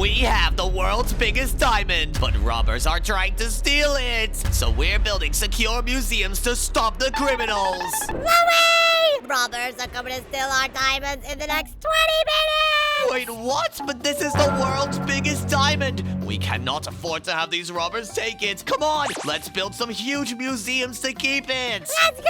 We have the world's biggest diamond, but robbers are trying to steal it. So we're building secure museums to stop the criminals. Louie! Robbers are coming to steal our diamonds in the next 20 minutes! Wait, what? But this is the world's biggest diamond. We cannot afford to have these robbers take it. Come on, let's build some huge museums to keep it. Let's go!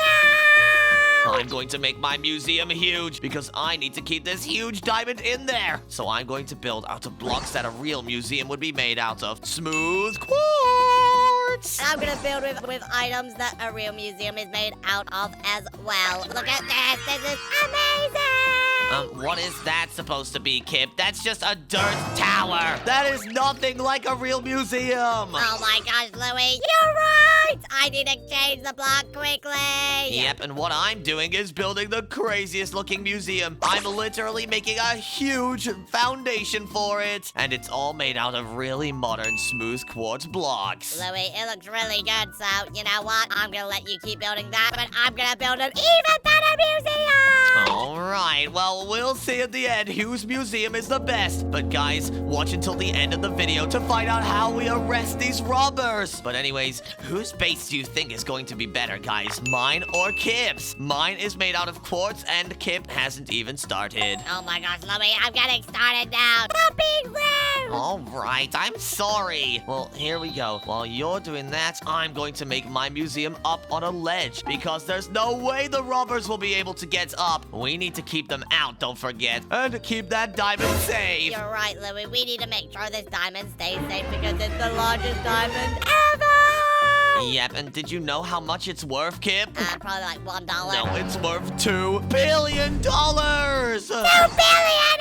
I'm going to make my museum huge because I need to keep this huge diamond in there. So I'm going to build out of blocks that a real museum would be made out of. Smooth quartz. And I'm gonna build with items that a real museum is made out of as well. Look at this. This is amazing! What is that supposed to be, Kip? That's just a dirt tower. That is nothing like a real museum. Oh my gosh, Louie, you're right! I need to change the block quickly. Yep, and what I'm doing is building the craziest looking museum. I'm literally making a huge foundation for it. And it's all made out of really modern smooth quartz blocks. Louie, it looks really good, so you know what? I'm gonna let you keep building that, but I'm gonna build an even better museum! Alright, well, we'll see at the end whose museum is the best. But guys, watch until the end of the video to find out how we arrest these robbers. But anyways, whose base do you think is going to be better, guys? Mine or Kip's? Mine is made out of quartz and Kip hasn't even started. Oh my gosh, Louie, I'm getting started now. Stop being rude! Alright, I'm sorry. Well, here we go. While you're doing that, I'm going to make my museum up on a ledge because there's no way the robbers will be able to get up. We need to keep them out, don't forget, and to keep that diamond safe. You're right, Louie. We need to make sure this diamond stays safe because it's the largest diamond ever! Yep, and did you know how much it's worth, Kip? Probably like $1. No, it's worth $2 billion! $2 billion!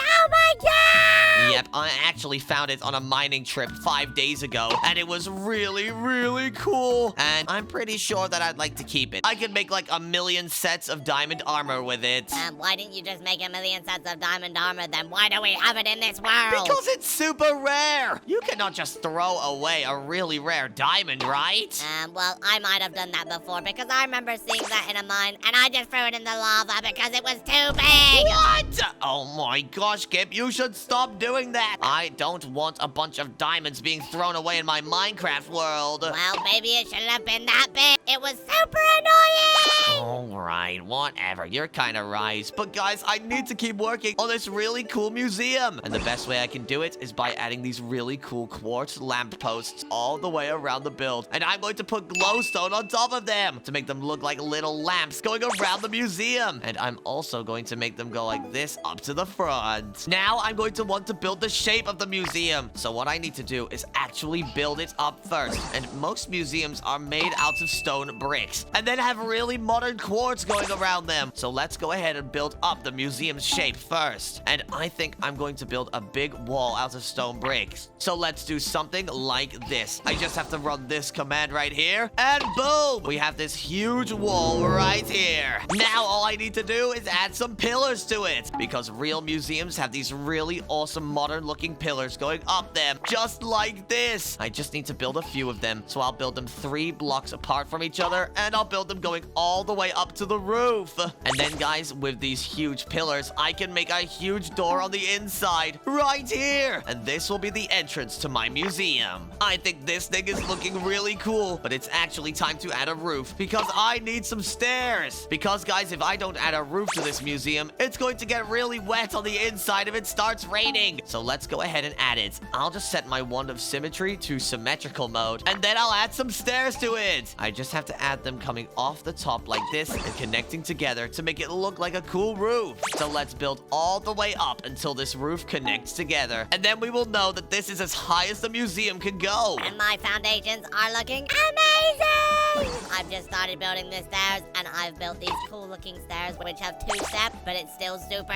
Oh my god! Yep, I actually found it on a mining trip 5 days ago, and it was really, really cool. And I'm pretty sure that I'd like to keep it. I could make like 1,000,000 sets of diamond armor with it. Why didn't you just make 1,000,000 sets of diamond armor then? Why do we have it in this world? Because it's super rare. You cannot just throw away a really rare diamond, right? Well, I might have done that before because I remember seeing that in a mine and I just threw it in the lava because it was too big. What? Oh my gosh, Kip, you should stop doing that. I don't want a bunch of diamonds being thrown away in my Minecraft world. Well, maybe it shouldn't have been that big. It was super annoying. Alright, whatever. You're kind of right. But guys, I need to keep working on this really cool museum. And the best way I can do it is by adding these really cool quartz lampposts all the way around the build. And I'm going to put glowstone on top of them to make them look like little lamps going around the museum. And I'm also going to make them go like this up to the front. Now I'm going to want to build the shape of the museum. So what I need to do is actually build it up first. And most museums are made out of stone bricks and then have really modern quartz going around them. So let's go ahead and build up the museum's shape first. And I think I'm going to build a big wall out of stone bricks. So let's do something like this. I just have to run this command right here and boom, we have this huge wall right here. Now all I need to do is add some pillars to it because real museums have these really awesome modern looking pillars going up them just like this. I just need to build a few of them. So I'll build them 3 blocks apart from each other and I'll build them going all the way up to the roof. And then guys, with these huge pillars, I can make a huge door on the inside right here. And this will be the entrance to my museum. I think this thing is looking really cool, but it's actually time to add a roof because I need some stairs. Because guys, if I don't add a roof to this museum, it's going to get really wet on the inside if it starts raining. So let's go ahead and add it. I'll just set my wand of symmetry to symmetrical mode and then I'll add some stairs to it. I just have to add them coming off the top like this and connecting together to make it look like a cool roof. So let's build all the way up until this roof connects together. And then we will know that this is as high as the museum can go. And my foundations are looking amazing! I've just started building the stairs and I've built these cool looking stairs which have 2 steps, but it's still super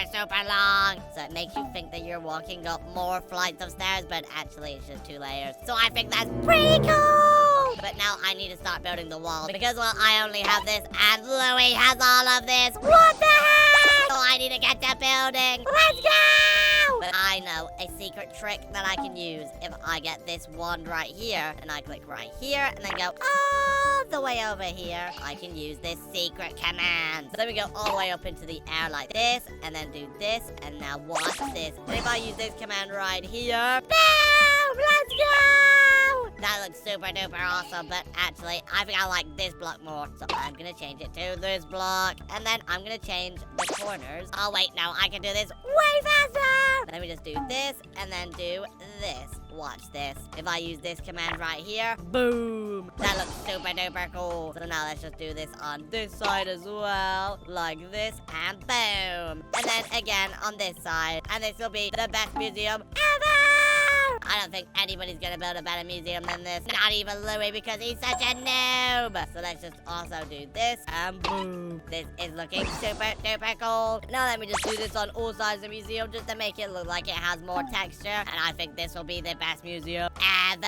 long. So it makes you think that you're walking up more flights of stairs, but actually it's just 2 layers. So I think that's pretty cool! But now I need to start building the wall because, well, I only have this and Louie has all of this. What the heck? So I need to get to building. Let's go! But I know a secret trick that I can use. If I get this wand right here and I click right here and then go all the way over here, I can use this secret command. So then we go all the way up into the air like this and then do this and now watch this. And if I use this command right here, bam! Let's go! That looks super duper awesome, but actually, I think I like this block more. So I'm gonna change it to this block. And then I'm gonna change the corners. Oh, wait, no, I can do this way faster! Let me just do this, and then do this. Watch this. If I use this command right here, boom! That looks super duper cool. So now let's just do this on this side as well. Like this, and boom! And then again on this side. And this will be the best museum ever! I don't think anybody's gonna build a better museum than this. Not even Louie, because he's such a noob. So let's just also do this, and boom. This is looking super duper cool. Now let me just do this on all sides of the museum just to make it look like it has more texture. And I think this will be the best museum ever.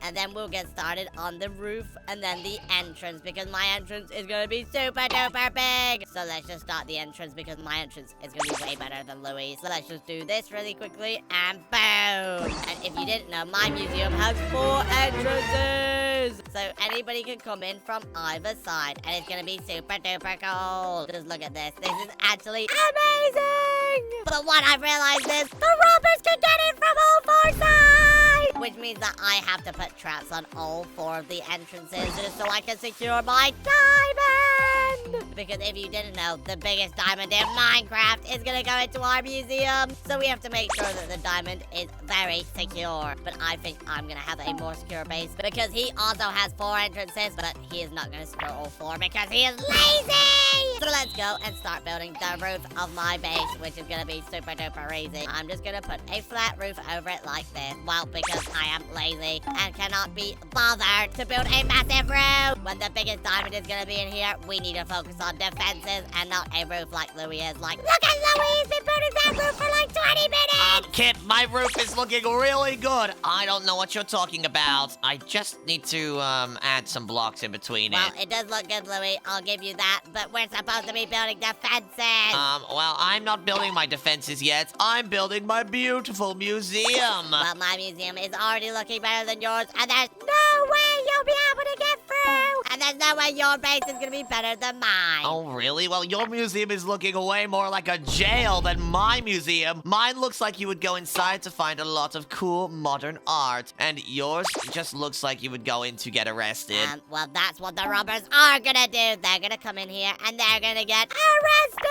And then we'll get started on the roof and then the entrance, because my entrance is gonna be super duper big. So let's just start the entrance, because my entrance is gonna be way better than Louie's. So let's just do this really quickly, and boom. And if you didn't know, my museum has 4 entrances. So anybody can come in from either side, and it's gonna be super duper cool. Just look at this. This is actually amazing. But what I've realized is the robbers can get in from all 4 sides, which means that I have to put traps on all 4 of the entrances just so I can secure my diamond. Because if you didn't know, the biggest diamond in Minecraft is gonna go into our museum. So we have to make sure that the diamond is very secure. But I think I'm gonna have a more secure base, because he also has 4 entrances, but he is not gonna secure all 4 because he is lazy. So let's go and start building the roof of my base, which is gonna be super duper easy. I'm just gonna put a flat roof over it like this. Well, because I am lazy and cannot be bothered to build a massive roof. When the biggest diamond is gonna be in here, we need to focus on defenses and not a roof like Louie is. Like, look at Louie, he's been building that roof for like 20 minutes. Kip, my roof is looking really good. I don't know what you're talking about. I just need to add some blocks in between Well, it does look good, Louie. I'll give you that. But we're supposed to be building defenses. Well, I'm not building my defenses yet. I'm building my beautiful museum. Well, my museum is already looking better than yours, and there's no way you'll be able to get through. And there's no way your base is gonna be better than mine. Oh, really? Well, your museum is looking way more like a jail than my museum. Mine looks like you would go inside to find a lot of cool modern art, and yours just looks like you would go in to get arrested. Well, that's what the robbers are gonna do. They're gonna come in here, and they're gonna get arrested.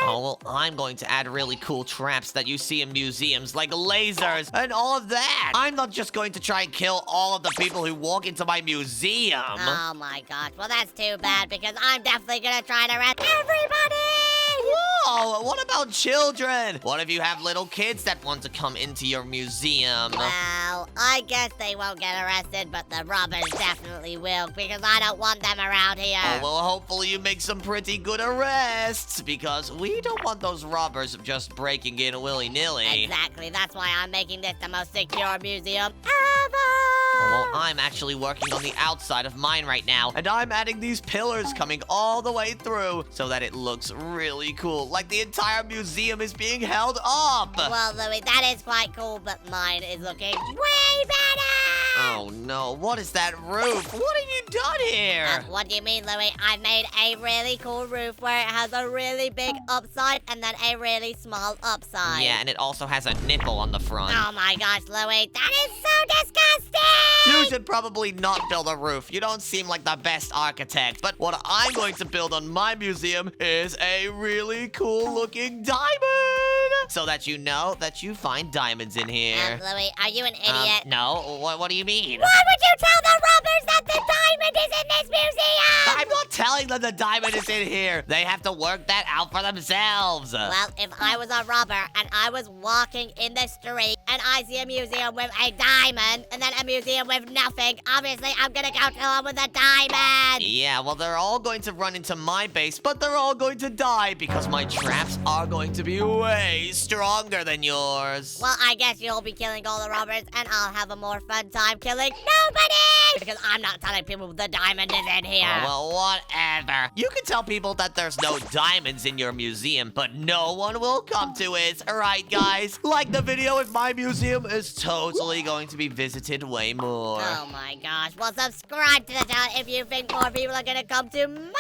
Oh, well, I'm going to add really cool traps that you see in museums, like lasers and all of that. I'm not just going to try and kill all of the people who walk into my museum. Oh my gosh, well that's too bad, because I'm definitely gonna try to arrest everybody! Whoa, what about children? What if you have little kids that want to come into your museum? Well, I guess they won't get arrested, but the robbers definitely will, because I don't want them around here. Oh, well, hopefully you make some pretty good arrests, because we don't want those robbers just breaking in willy-nilly. Exactly, that's why I'm making this the most secure museum ever! Well, I'm actually working on the outside of mine right now, and I'm adding these pillars coming all the way through so that it looks really cool, like the entire museum is being held up. Well, Louie, that is quite cool, but mine is looking way better! Oh no, what is that roof? What have you done here? What do you mean, Louie? I've made a really cool roof where it has a really big upside and then a really small upside. Yeah, and it also has a nipple on the front. Oh my gosh, Louie, that is so disgusting! You should probably not build a roof. You don't seem like the best architect. But what I'm going to build on my museum is a really cool looking diamond. So that you know that you find diamonds in here. Louie, are you an idiot? No, what do you mean? Why would you tell the robbers that the diamond is in this museum? I'm not telling them the diamond is in here. They have to work that out for themselves. Well, if I was a robber and I was walking in the street and I see a museum with a diamond and then a museum with nothing, obviously I'm gonna go to them with a diamond. Yeah, well, they're all going to run into my base, but they're all going to die because my traps are going to be way stronger than yours. Well, I guess you'll be killing all the robbers and I'll have a more fun time killing nobody! Because I'm not telling people the diamond is in here. Oh, well, whatever. You can tell people that there's no diamonds in your museum, but no one will come to it. All right, guys? Like the video if my museum is totally going to be visited way more. Oh my gosh. Well, subscribe to the channel if you think more people are gonna come to my museum.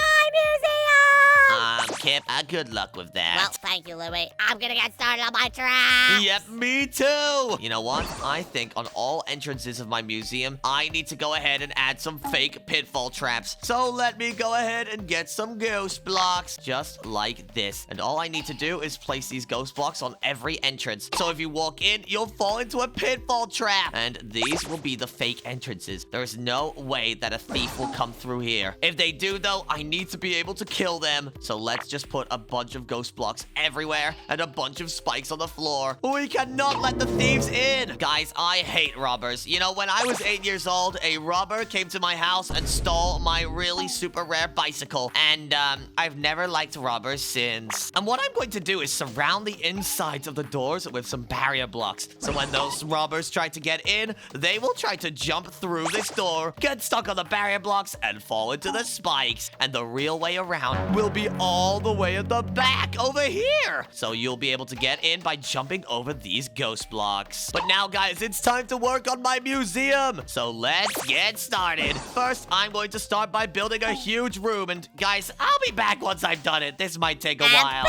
Kip, good luck with that. Well, thank you, Louie. I'm gonna get started on my traps. Yep, me too. You know what? I think on all entrances of my museum, I need to go ahead and add some fake pitfall traps. So let me go ahead and get some ghost blocks, just like this. And all I need to do is place these ghost blocks on every entrance. So if you walk in, you'll fall into a pitfall trap. And these will be the fake entrances. There's no way that a thief will come through here. If they do, though, I need to be able to kill them. So let's just put a bunch of ghost blocks everywhere and a bunch of spikes on the floor. We cannot let the thieves in. Guys, I hate robbers. You know, when I was 8 years old, a robber came to my house and stole my really super rare bicycle. And I've never liked robbers since. And what I'm going to do is surround the insides of the doors with some barrier blocks. So when those robbers try to get in, they will try to jump through this door, get stuck on the barrier blocks, and fall into the spikes. And the real way around will be all the way at the back over here. So you'll be able to get in by jumping over these ghost blocks. But now, guys, it's time to work on my museum. So let's get started. First, I'm going to start by building a huge room. And guys, I'll be back once I've done it. This might take a while.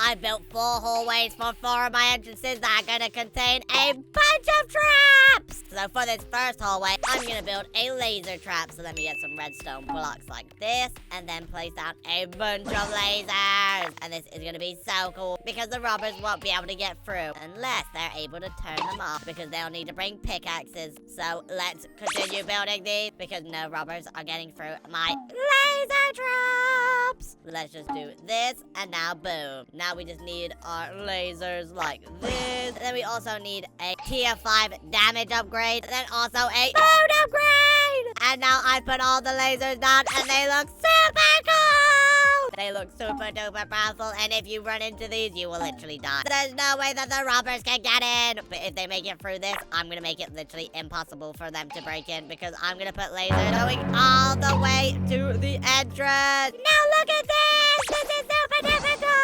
I built 4 hallways for 4 of my entrances that are gonna contain a bunch of traps. So for this first hallway, I'm gonna build a laser trap. So let me get some redstone blocks like this, and then place down a bunch of lasers. And this is gonna be so cool because the robbers won't be able to get through unless they're able to turn them off, because they'll need to bring pickaxes. So let's continue building these because no robbers are getting through my laser traps. Let's just do this, and now boom. Now we just need our lasers like this. And then we also need a tier 5 damage upgrade. And then also a food upgrade. And now I put all the lasers down and they look super cool. They look super duper powerful. And if you run into these, you will literally die. There's no way that the robbers can get in. But if they make it through this, I'm going to make it literally impossible for them to break in, because I'm going to put lasers going all the way to the entrance. Now look at this. This is super duper cool.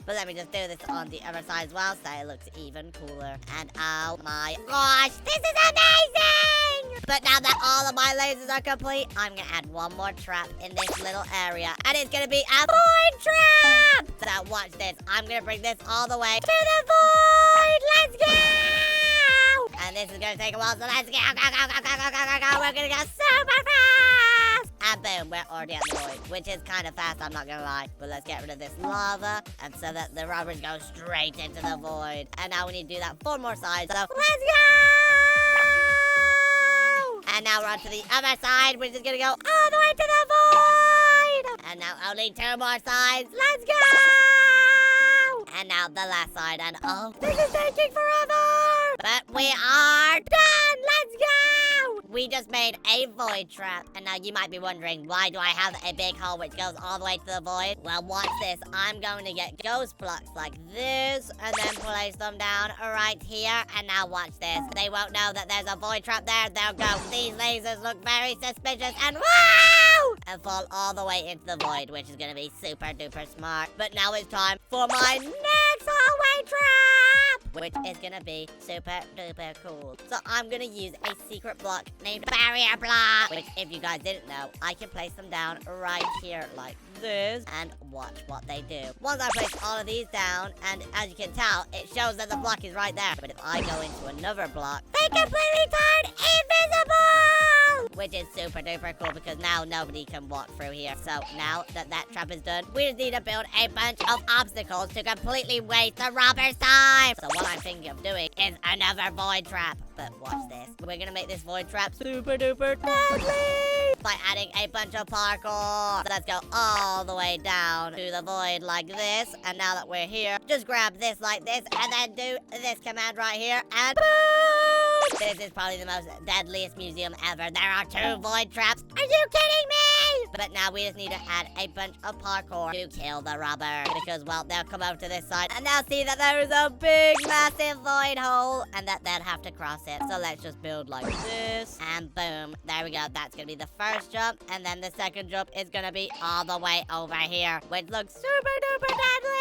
But let me just do this on the other side as well, so it looks even cooler. And oh my gosh, this is amazing! But now that all of my lasers are complete, I'm gonna add one more trap in this little area. And it's gonna be a void trap! So now watch this. I'm gonna bring this all the way to the void! Let's go! And this is gonna take a while, so let's go, go, go, go, go, go, go, go, go. We're gonna go super fast! And boom, we're already at the void, which is kind of fast, I'm not gonna lie. But let's get rid of this lava, and so that the robbers go straight into the void. And now we need to do that 4 more sides, so let's go! And now we're on to the other side, which is gonna go all the way to the void! And now only 2 more sides, let's go! And now the last side, and oh, this is taking forever! But we are done! Let's go! We just made a void trap. And now you might be wondering, why do I have a big hole which goes all the way to the void? Well, watch this. I'm going to get ghost blocks like this, and then place them down right here. And now watch this. They won't know that there's a void trap there. They'll go, these lasers look very suspicious, and wow! And fall all the way into the void, which is going to be super duper smart. But now it's time for my next hallway trap, which is going to be super duper cool. So I'm going to use a secret block named barrier block, which if you guys didn't know, I can place them down right here like this, and watch what they do. Once I place all of these down, and as you can tell, it shows that the block is right there. But if I go into another block, they completely turn invisible! Which is super duper cool, because now nobody can walk through here. So now that that trap is done, we just need to build a bunch of obstacles to completely waste the robber's time. So what I'm thinking of doing is another void trap. But watch this. We're gonna make this void trap super duper deadly by adding a bunch of parkour. So let's go all the way down to the void like this. And now that we're here, just grab this like this, and then do this command right here, and boom! This is probably the most deadliest museum ever. There are 2 void traps. Are you kidding me? But now we just need to add a bunch of parkour to kill the robber. Because, well, they'll come over to this side and they'll see that there is a big, massive void hole and that they'll have to cross it. So let's just build like this. And boom. There we go. That's going to be the first jump. And then the second jump is going to be all the way over here, which looks super duper deadly.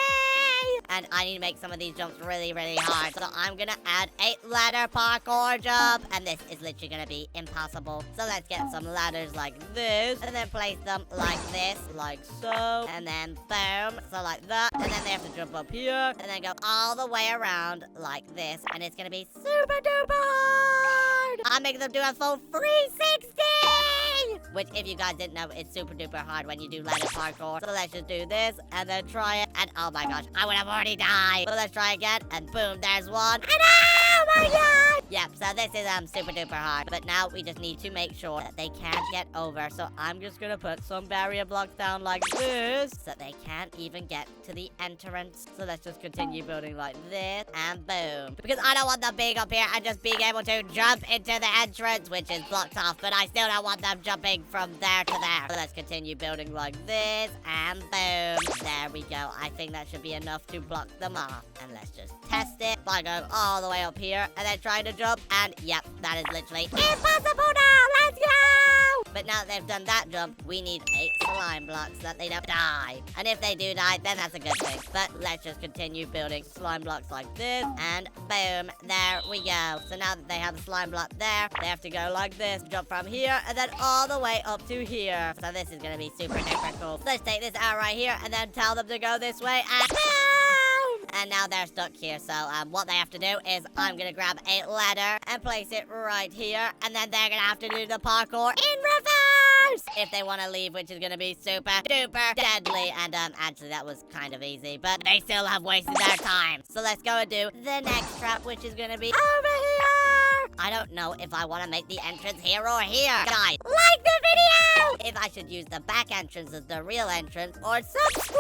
And I need to make some of these jumps really, really hard. So I'm going to add a ladder parkour jump. And this is literally going to be impossible. So let's get some ladders like this. And then place them like this, like so. And then boom. So like that. And then they have to jump up here. And then go all the way around like this. And it's going to be super duper hard. I'm making them do a full 360. Which, if you guys didn't know, it's super duper hard when you do ladder parkour. So let's just do this and then try it. And oh my gosh, I would have already died. So let's try again. And boom, there's one. And oh my god! Yep, so this is super duper hard. But now we just need to make sure that they can't get over. So I'm just gonna put some barrier blocks down like this, so they can't even get to the entrance. So let's just continue building like this. And boom. Because I don't want them being up here and just being able to jump into the entrance, which is blocked off. But I still don't want them jumping from there to there. So let's continue building like this. And boom. There we go. I think that should be enough to block them off. And let's just test it by going all the way up here and then trying to jump. And yep, that is literally impossible now. Let's go! But now that they've done that jump, we need 8 slime blocks so that they don't die. And if they do die, then that's a good thing. But let's just continue building slime blocks like this. And boom, there we go. So now that they have the slime block there, they have to go like this, jump from here, and then all the way up to here. So this is going to be super duper cool. Let's take this out right here and then tell them to go this way. And boom! And now they're stuck here. So what they have to do is I'm going to grab a ladder and place it right here. And then they're going to have to do the parkour in reverse if they want to leave, which is going to be super duper deadly. And actually that was kind of easy, but they still have wasted their time. So let's go and do the next trap, which is going to be over here. I don't know if I want to make the entrance here or here. Guys, like the video if I should use the back entrance as the real entrance, or subscribe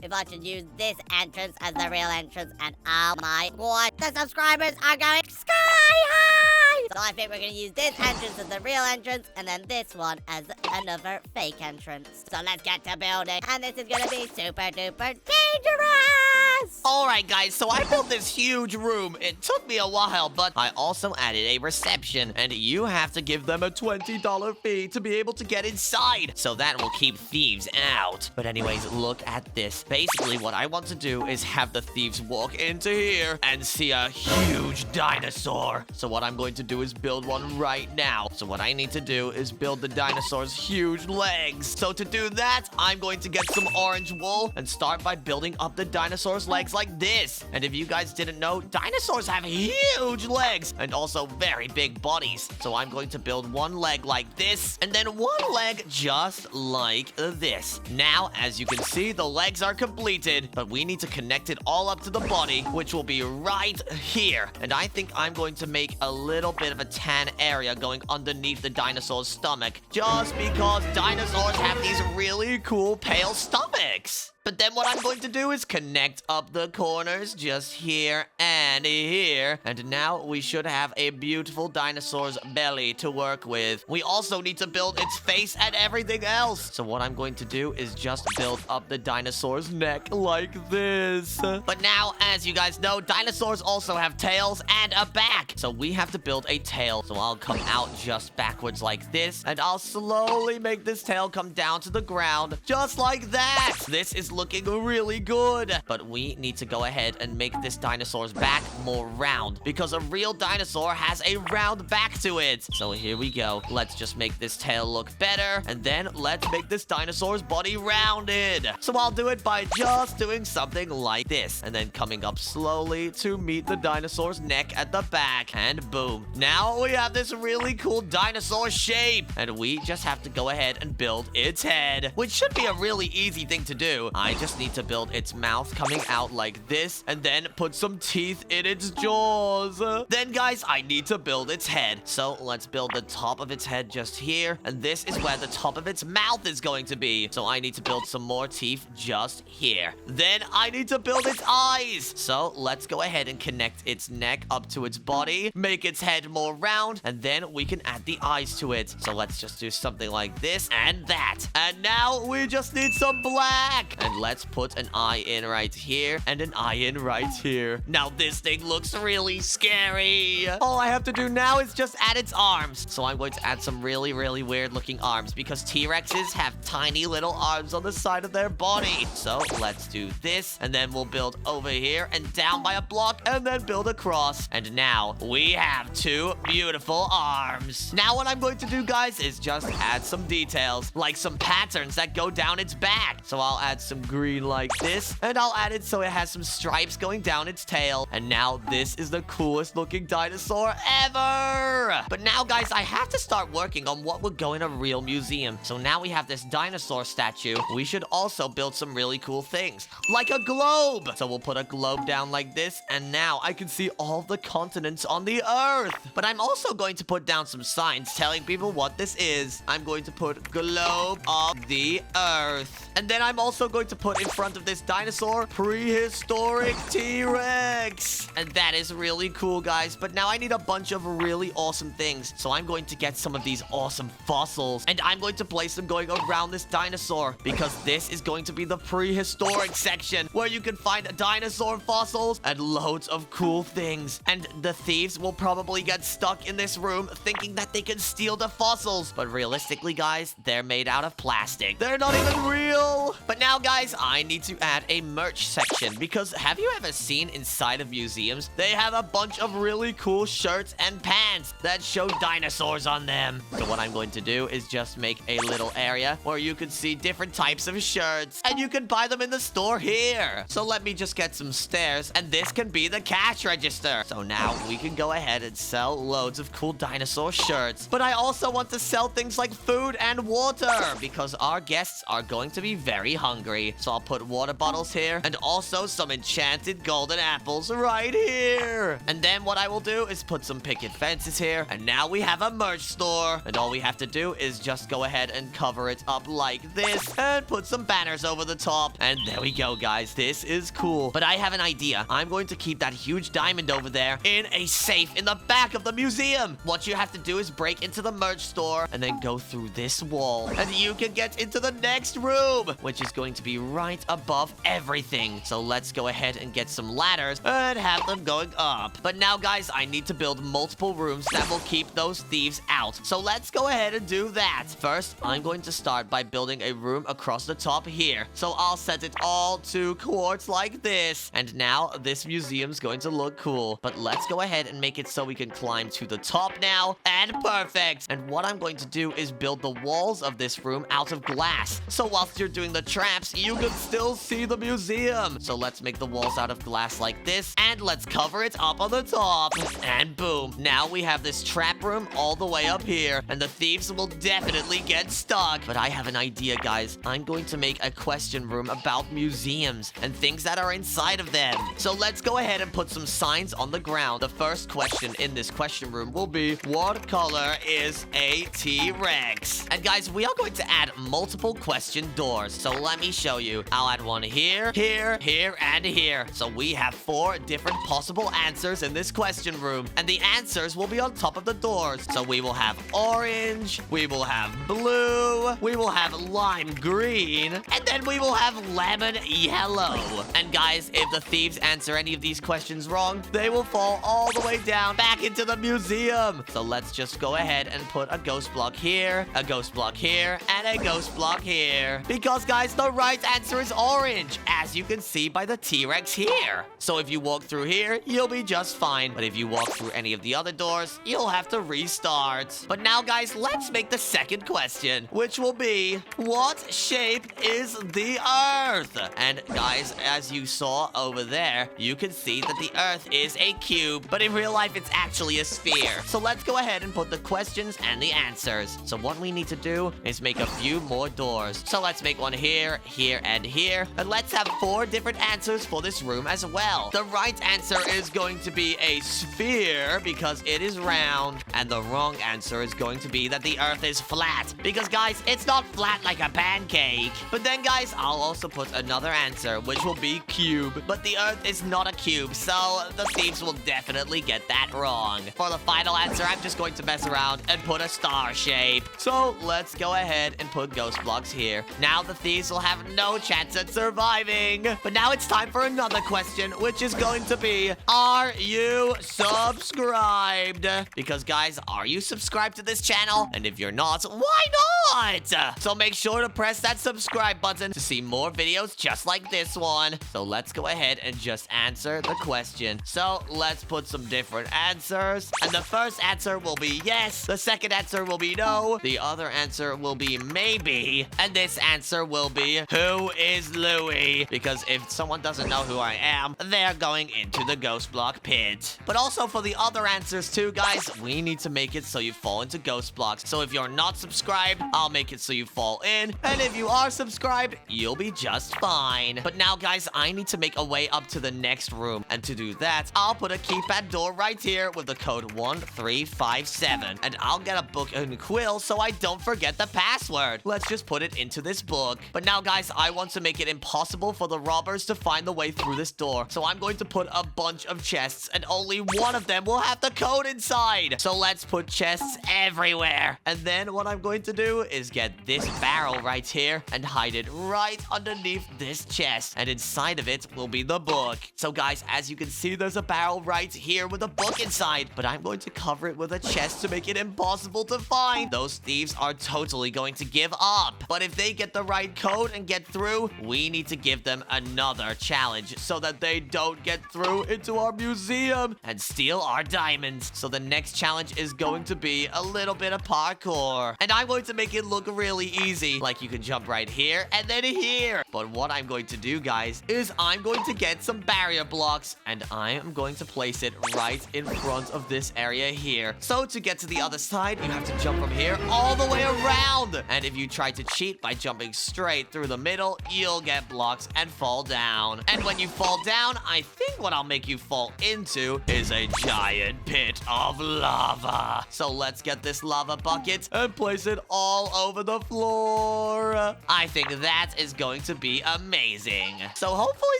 if I should use this entrance as the real entrance. And oh my god, the subscribers are going sky high. So I think we're going to use this entrance as the real entrance, and then this one as another fake entrance. So let's get to building. And this is going to be super duper dangerous. Alright guys, so I built this huge room. It took me a while, but I also added a reception, and you have to give them a $20 fee to be able to get inside. So that will keep thieves out. But anyways, look at this. Basically, what I want to do is have the thieves walk into here and see a huge dinosaur. So what I'm going to do is build one right now. So what I need to do is build the dinosaur's huge legs. So to do that, I'm going to get some orange wool and start by building up the dinosaur's legs like this. And if you guys didn't know, dinosaurs have huge legs and also very big bodies. So I'm going to build one leg like this and then one leg just like this. Now, as you can see, the legs are completed, but we need to connect it all up to the body, which will be right here. And I think I'm going to make a little bit of a tan area going underneath the dinosaur's stomach, just because dinosaurs have these really cool pale stomachs. But then what I'm going to do is connect up the corners just here and here. And now we should have a beautiful dinosaur's belly to work with. We also need to build its face and everything else. So what I'm going to do is just build up the dinosaur's neck like this. But now, as you guys know, dinosaurs also have tails and a back. So we have to build a tail. So I'll come out just backwards like this. And I'll slowly make this tail come down to the ground just like that. This is looking really good. But we need to go ahead and make this dinosaur's back more round, because a real dinosaur has a round back to it. So here we go. Let's just make this tail look better, and then let's make this dinosaur's body rounded. So I'll do it by just doing something like this, and then coming up slowly to meet the dinosaur's neck at the back, and boom. Now we have this really cool dinosaur shape, and we just have to go ahead and build its head, which should be a really easy thing to do. I just need to build its mouth coming out like this, and then put some teeth in its jaws. Then, guys, I need to build its head. So let's build the top of its head just here, and this is where the top of its mouth is going to be. So I need to build some more teeth just here. Then I need to build its eyes. So let's go ahead and connect its neck up to its body, make its head more round, and then we can add the eyes to it. So let's just do something like this and that. And now we just need some black. And let's put an eye in right here and an eye in right here. Now this thing looks really scary. All I have to do now is just add its arms. So I'm going to add some really weird looking arms because T-Rexes have tiny little arms on the side of their body. So let's do this, and then we'll build over here and down by a block, and then build across. And now we have 2 beautiful arms. Now what I'm going to do, guys, is just add some details, like some patterns that go down its back. So I'll add some green like this, and I'll add it so it has some stripes going down its tail. And now this is the coolest looking dinosaur ever. But now, guys, I have to start working on what would go in a real museum. So now we have this dinosaur statue. We should also build some really cool things, like a globe. So we'll put a globe down like this, and now I can see all the continents on the earth. But I'm also going to put down some signs telling people what this is. I'm going to put globe of the earth. And then I'm also going to put in front of this dinosaur prehistoric T-Rex. And that is really cool, guys. But now I need a bunch of really awesome things. So I'm going to get some of these awesome fossils, and I'm going to place them going around this dinosaur, because this is going to be the prehistoric section where you can find dinosaur fossils and loads of cool things. And the thieves will probably get stuck in this room thinking that they can steal the fossils. But realistically, guys, they're made out of plastic. They're not even real. But now, guys, I need to add a merch section, because have you ever seen inside of museums, they have a bunch of really cool shirts and pants that show dinosaurs on them. So what I'm going to do is just make a little area where you can see different types of shirts, and you can buy them in the store here. So let me just get some stairs, and this can be the cash register. So now we can go ahead and sell loads of cool dinosaur shirts. But I also want to sell things like food and water, because our guests are going to be very hungry. So I'll put water bottles here, and also some enchanted golden apples right here. And then what I will do is put some picket fences here, and now we have a merch store. And all we have to do is just go ahead and cover it up like this, and put some banners over the top. And there we go, guys. This is cool. But I have an idea. I'm going to keep that huge diamond over there in a safe in the back of the museum. What you have to do is break into the merch store, and then go through this wall, and you can get into the next room, which is going to be right above everything. So let's go ahead and get some ladders and have them going up. But now, guys, I need to build multiple rooms that will keep those thieves out. So let's go ahead and do that. First, I'm going to start by building a room across the top here. So I'll set it all to quartz like this. And now this museum's going to look cool. But let's go ahead and make it so we can climb to the top now. And perfect. And what I'm going to do is build the walls of this room out of glass. So whilst you're doing the traps, you can still see the museum. So let's make the walls out of glass like this, and let's cover it up on the top. And boom. Now we have this trap room all the way up here, and the thieves will definitely get stuck. But I have an idea, guys. I'm going to make a question room about museums and things that are inside of them. So let's go ahead and put some signs on the ground. The first question in this question room will be, what color is a T-Rex? And guys, we are going to add multiple question doors. So let me show you. I'll add one here, here, here, and here. So we have 4 different possible answers in this question room, and the answers will be on top of the doors. So we will have orange, we will have blue, we will have lime green, and then we will have lemon yellow. And guys, if the thieves answer any of these questions wrong, they will fall all the way down back into the museum. So let's just go ahead and put a ghost block here, a ghost block here, and a ghost block here. Because, guys, the right answer is orange, as you can see by the T-Rex here. So if you walk through here, you'll be just fine. But if you walk through any of the other other doors, you'll have to restart. But now, guys, let's make the second question, which will be, what shape is the Earth? And guys, as you saw over there, you can see that the Earth is a cube, but in real life, it's actually a sphere. So let's go ahead and put the questions and the answers. So what we need to do is make a few more doors. So let's make one here, here, and here. And let's have 4 different answers for this room as well. The right answer is going to be a sphere because it is round. And the wrong answer is going to be that the Earth is flat. Because, guys, it's not flat like a pancake. But then, guys, I'll also put another answer, which will be cube. But the Earth is not a cube, so the thieves will definitely get that wrong. For the final answer, I'm just going to mess around and put a star shape. So let's go ahead and put ghost blocks here. Now the thieves will have no chance at surviving. But now it's time for another question, which is going to be, are you subscribed? Because, guys, are you subscribed to this channel? And if you're not, why not? So make sure to press that subscribe button to see more videos just like this one. So let's go ahead and just answer the question. So let's put some different answers. And the first answer will be yes. The second answer will be no. The other answer will be maybe. And this answer will be, who is Louie? Because if someone doesn't know who I am, they're going into the ghost block pit. But also for the other answers too, guys, we need to make it so you fall into ghost blocks. So if you're not subscribed, I'll make it so you fall in. And if you are subscribed, you'll be just fine. But now, guys, I need to make a way up to the next room. And to do that, I'll put a keypad door right here with the code 1357. And I'll get a book and quill so I don't forget the password. Let's just put it into this book. But now, guys, I want to make it impossible for the robbers to find the way through this door. So I'm going to put a bunch of chests, and only one of them will have the code inside. So let's put chests everywhere. And then what I'm going to do is get this barrel right here and hide it right underneath this chest. And inside of it will be the book. So, guys, as you can see, there's a barrel right here with a book inside. But I'm going to cover it with a chest to make it impossible to find. Those thieves are totally going to give up. But if they get the right code and get through, we need to give them another challenge so that they don't get through into our museum and steal our diamonds. So the next challenge is going to be a little bit of parkour. And I'm going to make it look really easy. Like you can jump right here and then here. But what I'm going to do, guys, is I'm going to get some barrier blocks and I am going to place it right in front of this area here. So to get to the other side, you have to jump from here all the way around. And if you try to cheat by jumping straight through the middle, you'll get blocks and fall down. And when you fall down, I think what I'll make you fall into is a giant pit of lava. So let's get this lava bucket and place it all over the floor. I think that is going to be amazing. So hopefully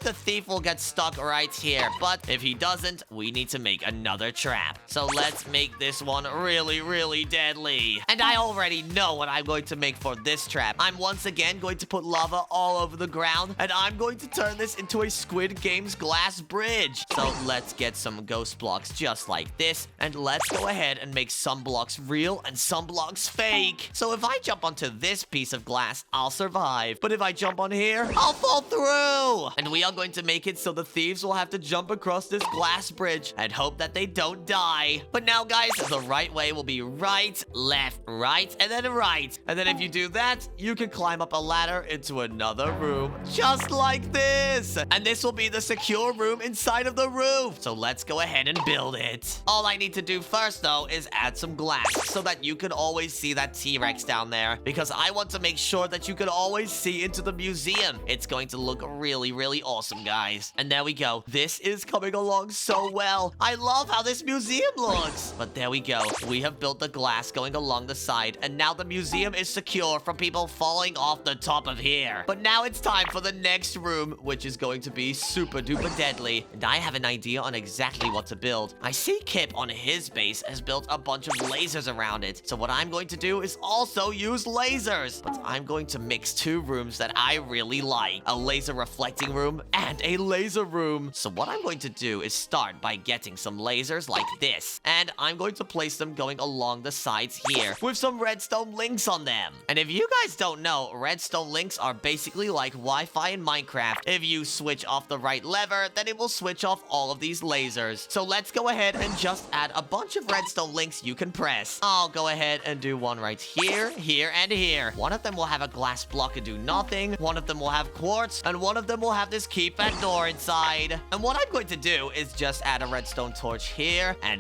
the thief will get stuck right here. But if he doesn't, we need to make another trap. So let's make this one really, really deadly. And I already know what I'm going to make for this trap. I'm once again going to put lava all over the ground, and I'm going to turn this into a Squid Game's glass bridge. So let's get some ghost blocks just like this, and let's go ahead and make some blocks real and some blocks fake. So if I jump onto this piece of glass, I'll survive. But if I jump on here, I'll fall through. And we are going to make it so the thieves will have to jump across this glass bridge and hope that they don't die. But now, guys, the right way will be right, left, right, and then right. And then if you do that, you can climb up a ladder into another room, just like this. And this will be the secure room inside of the roof. So let's go ahead and build it. All I need to do first, though, is add some glass so that you can always see that T-Rex down there, because I want to make sure that you can always see into the museum. It's going to look really, really awesome, guys. And there we go. This is coming along so well. I love how this museum looks. But there we go. We have built the glass going along the side, and now the museum is secure from people falling off the top of here. But now it's time for the next room, which is going to be super duper deadly. And I have an idea on exactly what to build. I see Kip on his base has built a bunch of lasers around it. So what I'm going to do is also use lasers. But I'm going to mix two rooms that I really like. A laser reflecting room and a laser room. So what I'm going to do is start by getting some lasers like this. And I'm going to place them going along the sides here with some redstone links on them. And if you guys don't know, redstone links are basically like Wi-Fi in Minecraft. If you switch off the right lever, then it will switch off all of these lasers. So let's go ahead and just just add a bunch of redstone links you can press. I'll go ahead and do one right here, here, and here. One of them will have a glass block and do nothing. One of them will have quartz, and one of them will have this keypad door inside. And what I'm going to do is just add a redstone torch here, and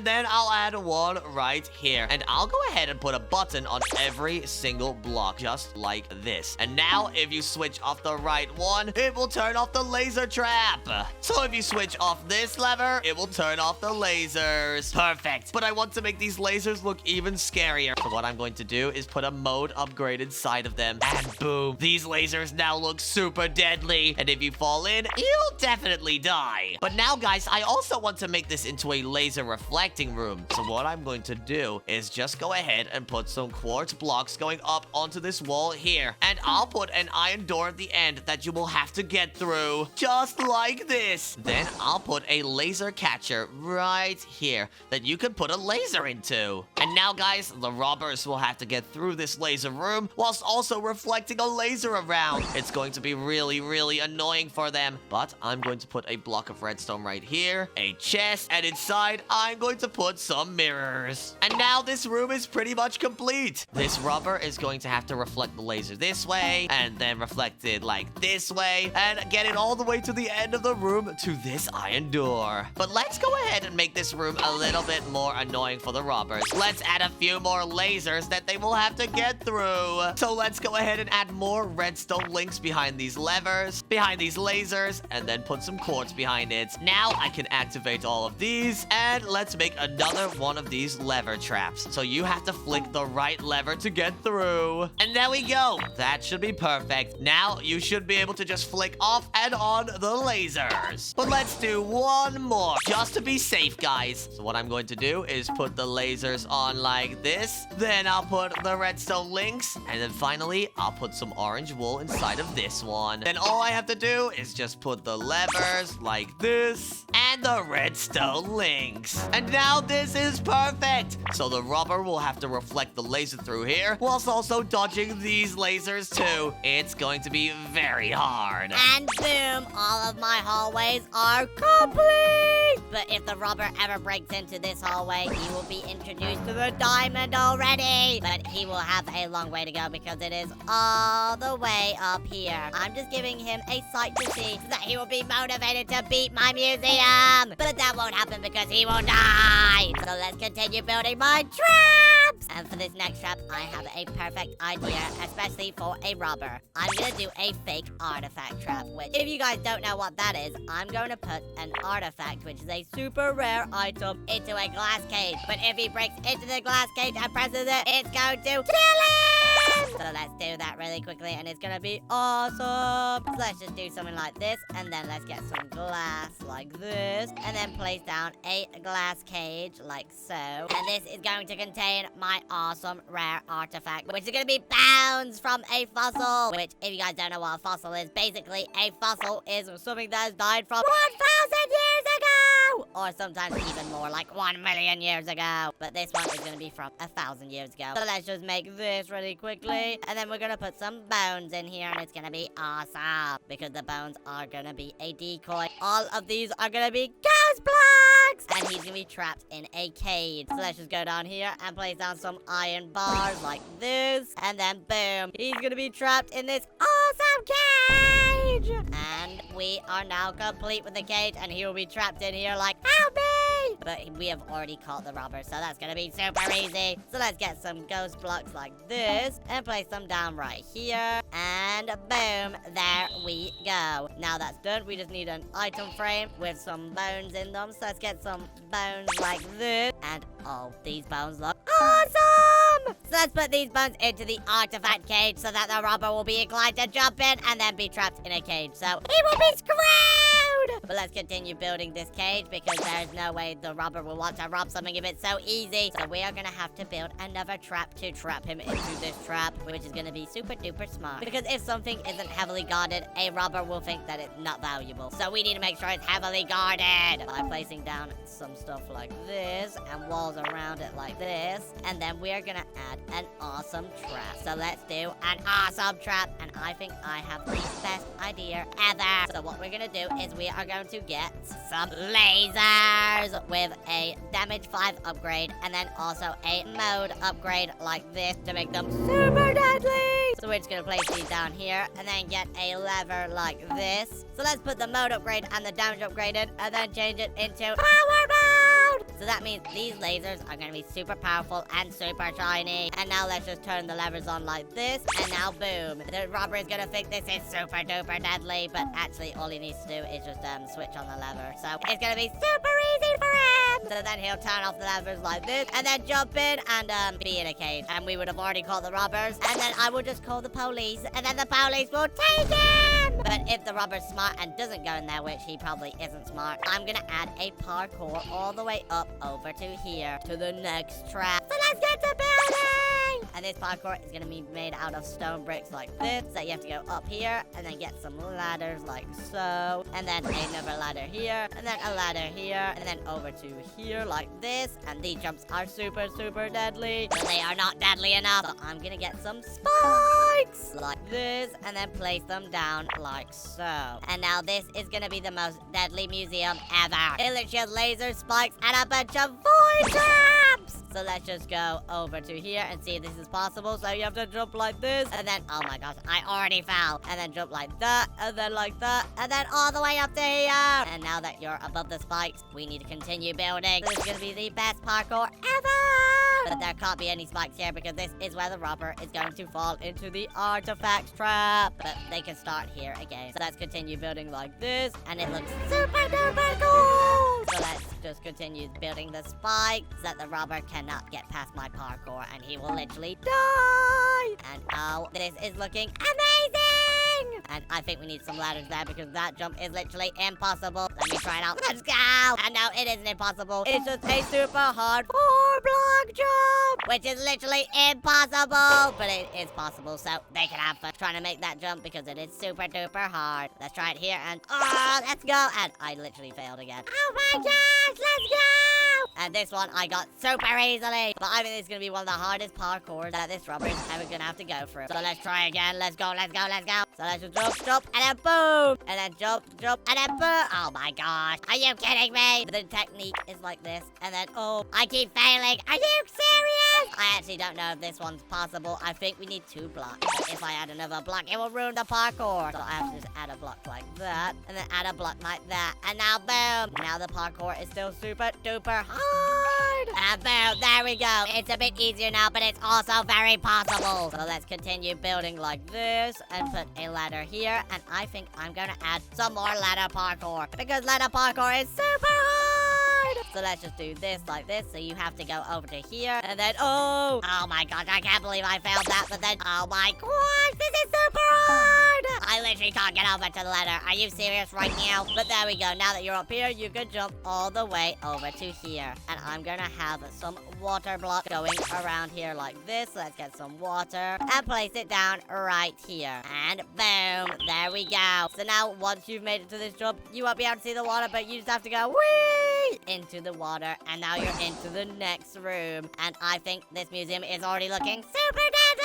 then I'll add one right here. And I'll go ahead and put a button on every single block, just like this. And now, if you switch off the right one, it will turn off the laser trap. So if you switch off this lever, it will turn off the lasers. Perfect. But I want to make these lasers look even scarier. So what I'm going to do is put a mode upgrade inside of them. And boom, these lasers now look super deadly. And if you fall in, you'll definitely die. But now, guys, I also want to make this into a laser reflecting room. So what I'm going to do is just go ahead and put some quartz blocks going up onto this wall here. And I'll put an iron door at the end that you will have to get through. Just like this. Then I'll put a laser catcher right here that you can put a laser into. And now, guys, the robbers will have to get through this laser room whilst also reflecting a laser around. It's going to be really, really annoying for them. But I'm going to put a block of redstone right here, a chest, and inside I'm going to put some mirrors. And now this room is pretty much complete. This rubber is going to have to reflect the laser this way, and then reflect it like this way, and get it all the way to the end of the room to this iron door. But let's go ahead and make this room a little bit more annoying for the robbers. Let's add a few more lasers that they will have to get through. So let's go ahead and add more redstone links behind these levers, behind these lasers, and then put some quartz behind it. Now I can activate all of these, and let's make another one of these lever traps. So you have to flick the right lever to get through. And there we go. That should be perfect. Now you should be able to just flick off and on the lasers. But let's do one more, just to be safe, guys. So what I'm going to do is put the lasers on like this. Then I'll put the redstone links. And then finally, I'll put some orange wool inside of this one. Then all I have to do is just put the levers like this and the redstone links. And now this is perfect. So the rubber will have to reflect the laser through here whilst also dodging these lasers too. It's going to be very hard. And boom, all of my hallways are complete. But if the robber ever breaks into this hallway, he will be introduced to the diamond already. But he will have a long way to go because it is all the way up here. I'm just giving him a sight to see so that he will be motivated to beat my museum. But that won't happen because he will die. So let's continue building my traps. And for this next trap, I have a perfect idea, especially for a robber. I'm gonna do a fake artifact trap, which if you guys don't know what that is, I'm going to put an artifact, which is a super rare item, into a glass cage. But if he breaks into the glass cage and presses it, it's going to kill him! So let's do that really quickly, and it's gonna be awesome. So let's just do something like this, and then let's get some glass like this, and then place down a glass cage like so. And this is going to contain my awesome rare artifact, which is gonna be bones from a fossil. Which, if you guys don't know what a fossil is, basically a fossil is something that has died from 1,000 years ago, or sometimes even more, like 1 million years ago. But this one is gonna be from 1,000 years ago. So let's just make this really quickly, and then we're gonna put some bones in here, and it's gonna be awesome because the bones are gonna be a decoy. All of these are gonna be ghost blocks, and he's gonna be trapped in a cage. So let's just go down here and place down some iron bars like this, and then boom, he's gonna be trapped in this awesome cage. And we are now complete with the cage, and he will be trapped in here like, help me! But we have already caught the robber, so that's gonna be super easy. So let's get some ghost blocks like this and place them down right here, and boom, there we go. Now that's done, we just need an item frame with some bones in them. So let's get some bones like this, and oh, these bones look awesome! So let's put these bones into the artifact cage so that the robber will be inclined to jump in and then be trapped in a cage. So he will be screwed! But let's continue building this cage because there's no way the robber will want to rob something if it's so easy. So we are gonna have to build another trap to trap him into this trap, which is gonna be super duper smart. Because if something isn't heavily guarded, a robber will think that it's not valuable. So we need to make sure it's heavily guarded by placing down some stuff like this and walls around it like this. And then we are gonna add an awesome trap. So let's do an awesome trap, and I think I have the best idea ever. So what we're gonna do is we are gonna going to get some lasers with a damage 5 upgrade and then also a mode upgrade like this to make them super deadly. So we're just going to place these down here and then get a lever like this. So let's put the mode upgrade and the damage upgrade in and then change it into power mode. So that means these lasers are going to be super powerful and super shiny. And now let's just turn the levers on like this. And now boom. The robber is going to think this is super duper deadly. But actually all he needs to do is just switch on the lever. So it's going to be super easy for him. So then he'll turn off the levers like this. And then jump in and be in a cage. And we would have already called the robbers. And then I will just call the police. And then the police will take him. But if the robber's smart and doesn't go in there, which he probably isn't smart, I'm going to add a parkour all the way up over to here to the next trap. So let's get to building! And this parkour is going to be made out of stone bricks like this. So you have to go up here and then get some ladders like so. And then another ladder here. And then a ladder here. And then over to here like this. And these jumps are super, super deadly. But they are not deadly enough. So I'm going to get some spikes like this. And then place them down like so. And now this is going to be the most deadly museum ever. It literally has laser spikes and a bunch of void traps. So let's just go over to here and see if this is possible. So you have to jump like this. And then, oh my gosh, I already fell. And then jump like that. And then like that. And then all the way up to here. And now that you're above the spikes, we need to continue building. This is going to be the best parkour ever. But there can't be any spikes here because this is where the robber is going to fall into the artifact trap. But they can start here again. So let's continue building like this. And it looks super duper cool. So let's just continue building the spikes so that the robber cannot get past my parkour and he will literally die. And oh, this is looking amazing. And I think we need some ladders there because that jump is literally impossible. Let me try it out. Let's go. And no, it isn't impossible. It's just a super hard 4-block jump, which is literally impossible. But it is possible, so they can have fun trying to make that jump because it is super duper hard. Let's try it here and oh, let's go. And I literally failed again. Oh my gosh, let's go. And this one I got super easily. But I think this is going to be one of the hardest parkours that this robber is ever going to have to go through. So let's try again. Let's go, let's go, let's go. So let's just jump, and then boom. And then jump, and then boom. Oh my gosh. Are you kidding me? The technique is like this. And then, oh, I keep failing. Are you serious? I actually don't know if this one's possible. I think we need 2 blocks. If I add another block, it will ruin the parkour. So I have to just add a block like that. And then add a block like that. And now boom. Now the parkour is still super duper hard. And boom. There we go. It's a bit easier now, but it's also very possible. So let's continue building like this. And put a ladder here. And I think I'm going to add some more ladder parkour. Because ladder parkour is super hard. So let's just do this like this. So you have to go over to here. And then, oh my gosh. I can't believe I failed that. But then, oh my gosh. This is super hard. I literally can't get over to the ladder. Are you serious right now? But there we go. Now that you're up here, you can jump all the way over to here. And I'm going to have some water blocks going around here like this. So let's get some water and place it down right here. And boom. There we go. So now once you've made it to this jump, you won't be able to see the water, but you just have to go whee into the water. And now you're into the next room. And I think this museum is already looking super deadly.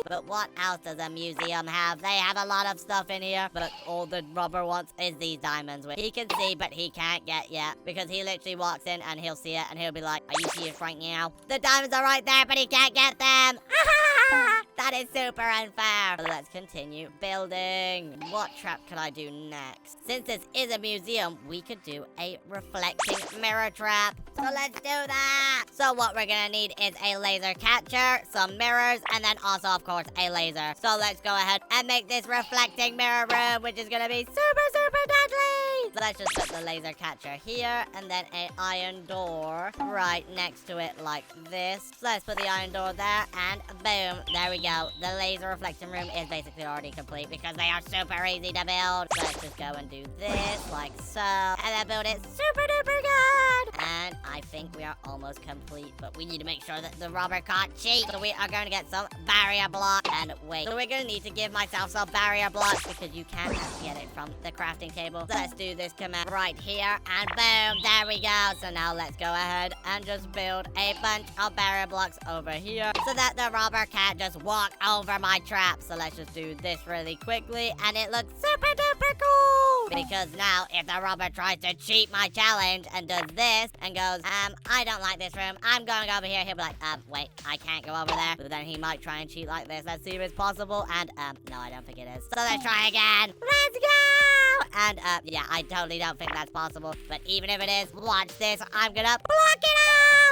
But what else does a museum have? They have a lot of stuff in here, but all the robber wants is these diamonds, which he can see, but he can't get yet. Because he literally walks in and he'll see it, and he'll be like, are you serious right now? The diamonds are right there, but he can't get them. That is super unfair. So let's continue building. What trap could I do next? Since this is a museum, we could do a reflecting mirror trap. So let's do that. So what we're gonna need is a laser catcher, some mirrors, and then also, of course, a laser. So let's go ahead and make this reflecting mirror room, which is gonna be super, super deadly. So let's just put the laser catcher here, and then an iron door right next to it like this. So let's put the iron door there, and boom, there we go. The laser reflection room is basically already complete because they are super easy to build. So let's just go and do this like so, and then build it super duper good. And I think we are almost complete, but we need to make sure that the robber can't cheat. So we are going to get some barrier blocks. And wait, so we're going to need to give myself some barrier blocks because you can't get it from the crafting table. So let's do this this command right here, and boom, there we go. So now let's go ahead and just build a bunch of barrier blocks over here so that the robber can't just walk over my trap. So let's just do this really quickly, and it looks super duper cool. Because now if the robber tries to cheat my challenge and does this and goes, I don't like this room, I'm going over here, he'll be like, wait, I can't go over there. But then he might try and cheat like this. Let's see if it's possible. And no, I don't think it is. So let's try again. Let's go. And yeah, I totally don't think that's possible. But even if it is, watch this. I'm gonna block it